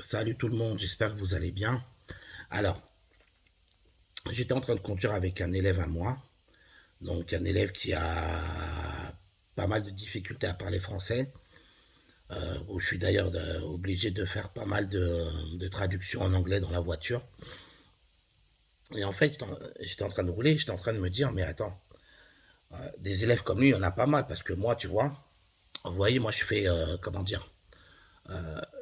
Salut tout le monde, j'espère que vous allez bien. Alors, j'étais en train de conduire avec un élève à moi, donc un élève qui a pas mal de difficultés à parler français, où je suis d'ailleurs obligé de faire pas mal de traductions en anglais dans la voiture. Et en fait, j'étais en train de rouler, j'étais en train de me dire, mais attends, des élèves comme lui, il y en a pas mal, parce que moi, tu vois, vous voyez, moi je fais, comment dire,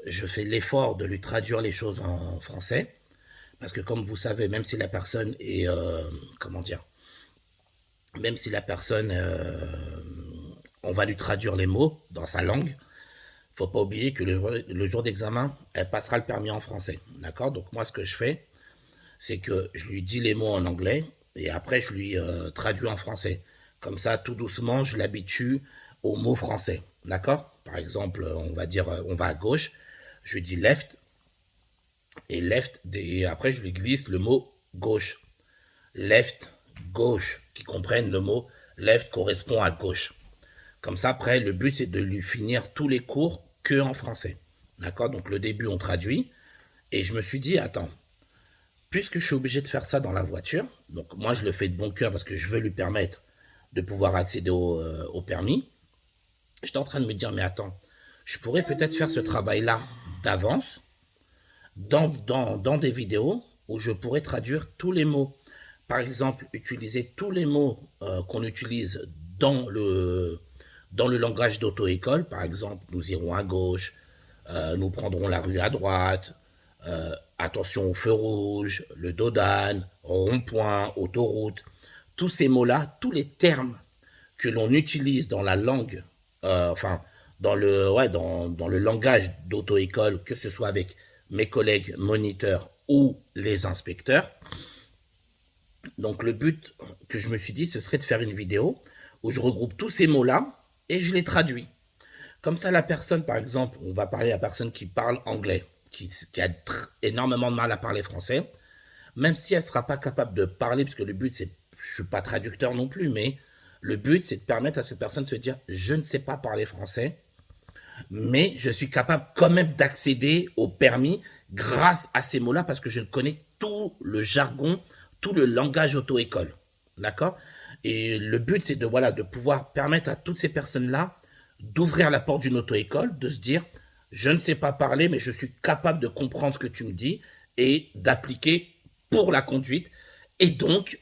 je fais l'effort de lui traduire les choses en français. Parce que comme vous savez, même si la personne est, comment dire, même si la personne, on va lui traduire les mots dans sa langue, faut pas oublier que le jour d'examen, elle passera le permis en français. D'accord. Donc moi, ce que je fais, c'est que je lui dis les mots en anglais et après, je lui traduis en français. Comme ça, tout doucement, je l'habitue aux mots français. D'accord. Par exemple, on va dire, on va à gauche, je lui dis left et left, et après, je lui glisse le mot gauche. Left, gauche, qui comprennent le mot left correspond à gauche. Comme ça, après, le but, c'est de lui finir tous les cours que en français. D'accord. Donc, le début, on traduit. Et je me suis dit, attends, puisque je suis obligé de faire ça dans la voiture, donc moi, je le fais de bon cœur parce que je veux lui permettre de pouvoir accéder au permis. J'étais en train de me dire, mais attends, je pourrais peut-être faire ce travail-là d'avance dans des vidéos où je pourrais traduire tous les mots. Par exemple, utiliser tous les mots qu'on utilise dans le langage d'auto-école. Par exemple, nous irons à gauche, nous prendrons la rue à droite, attention au feu rouge, le dos d'âne, rond-point, autoroute. Tous ces mots-là, tous les termes que l'on utilise dans la langue, enfin, dans le langage d'auto-école, que ce soit avec mes collègues moniteurs ou les inspecteurs. Donc le but que je me suis dit, ce serait de faire une vidéo où je regroupe tous ces mots-là et je les traduis. Comme ça, la personne, par exemple, on va parler à la personne qui parle anglais, qui a énormément de mal à parler français, même si elle ne sera pas capable de parler, parce que le but, c'est, je ne suis pas traducteur non plus, mais le but, c'est de permettre à cette personne de se dire, je ne sais pas parler français, mais je suis capable quand même d'accéder au permis grâce à ces mots-là, parce que je connais tout le jargon, tout le langage auto-école. D'accord. Et le but, c'est de, voilà, de pouvoir permettre à toutes ces personnes-là d'ouvrir la porte d'une auto-école, de se dire, je ne sais pas parler, mais je suis capable de comprendre ce que tu me dis et d'appliquer pour la conduite, et donc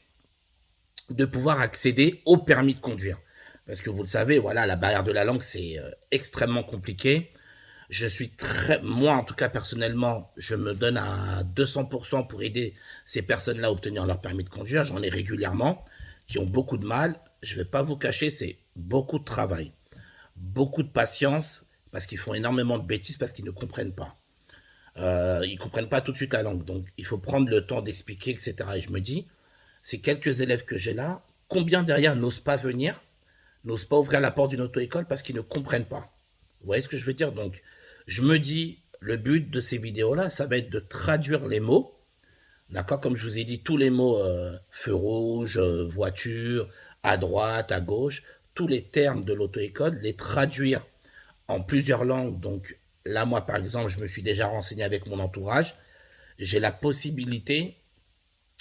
de pouvoir accéder au permis de conduire. Parce que vous le savez, voilà, la barrière de la langue, c'est extrêmement compliqué. Je suis moi en tout cas personnellement, je me donne à 200% pour aider ces personnes-là à obtenir leur permis de conduire. J'en ai régulièrement qui ont beaucoup de mal. Je ne vais pas vous cacher, c'est beaucoup de travail, beaucoup de patience, parce qu'ils font énormément de bêtises, parce qu'ils ne comprennent pas. Ils ne comprennent pas tout de suite la langue. Donc il faut prendre le temps d'expliquer, etc. Et je me dis, ces quelques élèves que j'ai là, combien derrière n'osent pas venir, n'osent pas ouvrir la porte d'une auto-école parce qu'ils ne comprennent pas. Vous voyez ce que je veux dire? Donc, je me dis, le but de ces vidéos-là, ça va être de traduire les mots, d'accord? Comme je vous ai dit, tous les mots, feu rouge, voiture, à droite, à gauche, tous les termes de l'auto-école, les traduire en plusieurs langues. Donc, là, moi, par exemple, je me suis déjà renseigné avec mon entourage. J'ai la possibilité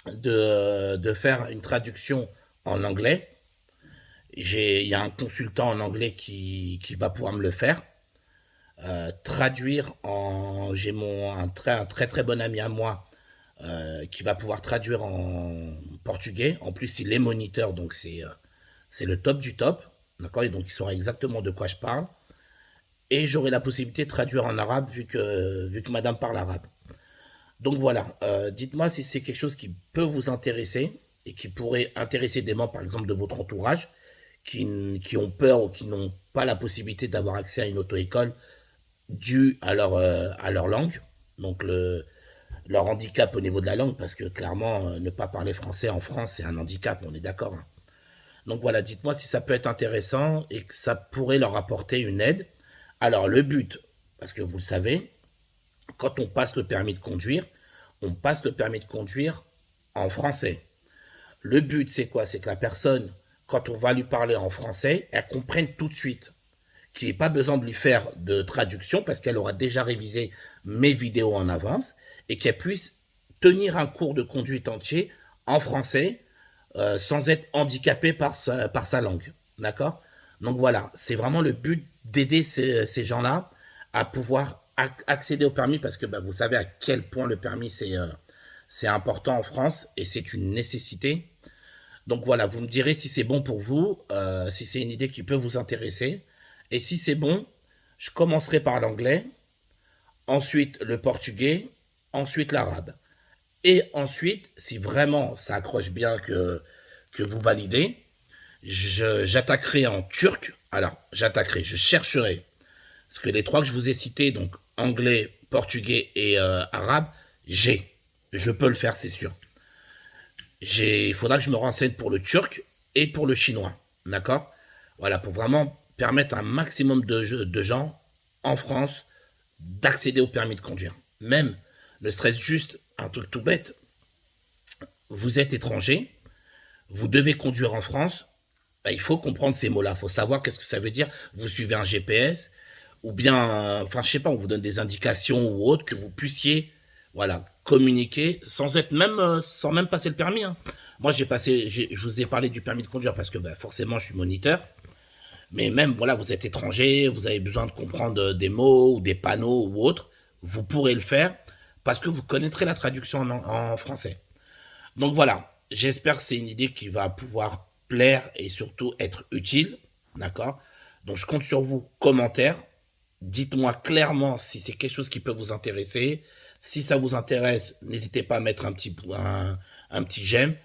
de faire une traduction en anglais. Il y a un consultant en anglais qui va pouvoir me le faire. Traduire en. J'ai un très très bon ami à moi qui va pouvoir traduire en portugais. En plus, il est moniteur, donc c'est le top du top. D'accord. Et donc, il saura exactement de quoi je parle. Et j'aurai la possibilité de traduire en arabe vu que madame parle arabe. Donc voilà, dites-moi si c'est quelque chose qui peut vous intéresser et qui pourrait intéresser des membres, par exemple, de votre entourage qui ont peur ou qui n'ont pas la possibilité d'avoir accès à une auto-école due à leur langue, donc leur handicap au niveau de la langue, parce que clairement, ne pas parler français en France, c'est un handicap, on est d'accord. Hein. Donc voilà, dites-moi si ça peut être intéressant et que ça pourrait leur apporter une aide. Alors le but, parce que vous le savez, quand on passe le permis de conduire, on passe le permis de conduire en français. Le but, c'est quoi? C'est que la personne, quand on va lui parler en français, elle comprenne tout de suite qu'il n'y ait pas besoin de lui faire de traduction parce qu'elle aura déjà révisé mes vidéos en avance et qu'elle puisse tenir un cours de conduite entier en français sans être handicapée par sa langue. D'accord? Donc voilà, c'est vraiment le but d'aider ces gens-là à pouvoir accéder au permis parce que bah, vous savez à quel point le permis c'est important en France et c'est une nécessité. Donc voilà, vous me direz si c'est bon pour vous, si c'est une idée qui peut vous intéresser. Et si c'est bon, je commencerai par l'anglais, ensuite le portugais, ensuite l'arabe. Et ensuite, si vraiment ça accroche bien que vous validez, j'attaquerai en turc. Alors, je chercherai. Parce que les trois que je vous ai cités, donc anglais, portugais et arabe, je peux le faire, c'est sûr. Il faudra que je me renseigne pour le turc et pour le chinois. D'accord? Voilà, pour vraiment permettre à un maximum de gens en France d'accéder au permis de conduire. Même, ne serait-ce juste un truc tout bête, vous êtes étranger, vous devez conduire en France, bah, il faut comprendre ces mots-là, il faut savoir qu'est-ce que ça veut dire, vous suivez un GPS, ou bien, enfin je sais pas, on vous donne des indications ou autres, que vous puissiez, voilà, communiquer sans être même, sans même passer le permis. Hein. Moi je vous ai parlé du permis de conduire parce que bah, forcément je suis moniteur, mais même, voilà, vous êtes étranger, vous avez besoin de comprendre des mots ou des panneaux ou autres, vous pourrez le faire parce que vous connaîtrez la traduction en français. Donc voilà, j'espère que c'est une idée qui va pouvoir plaire et surtout être utile, d'accord? Donc je compte sur vous, commentaires, dites-moi clairement si c'est quelque chose qui peut vous intéresser. Si ça vous intéresse, n'hésitez pas à mettre un petit j'aime.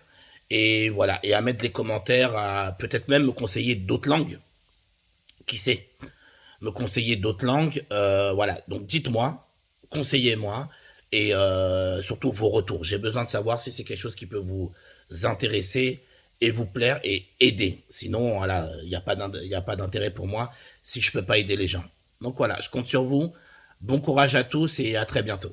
Et voilà, et à mettre des commentaires, à peut-être même me conseiller d'autres langues. Qui sait? Me conseiller d'autres langues. Voilà, donc dites-moi, conseillez-moi. Et surtout vos retours. J'ai besoin de savoir si c'est quelque chose qui peut vous intéresser et vous plaire et aider. Sinon, voilà, il n'y a pas d'intérêt pour moi si je ne peux pas aider les gens. Donc voilà, je compte sur vous. Bon courage à tous et à très bientôt.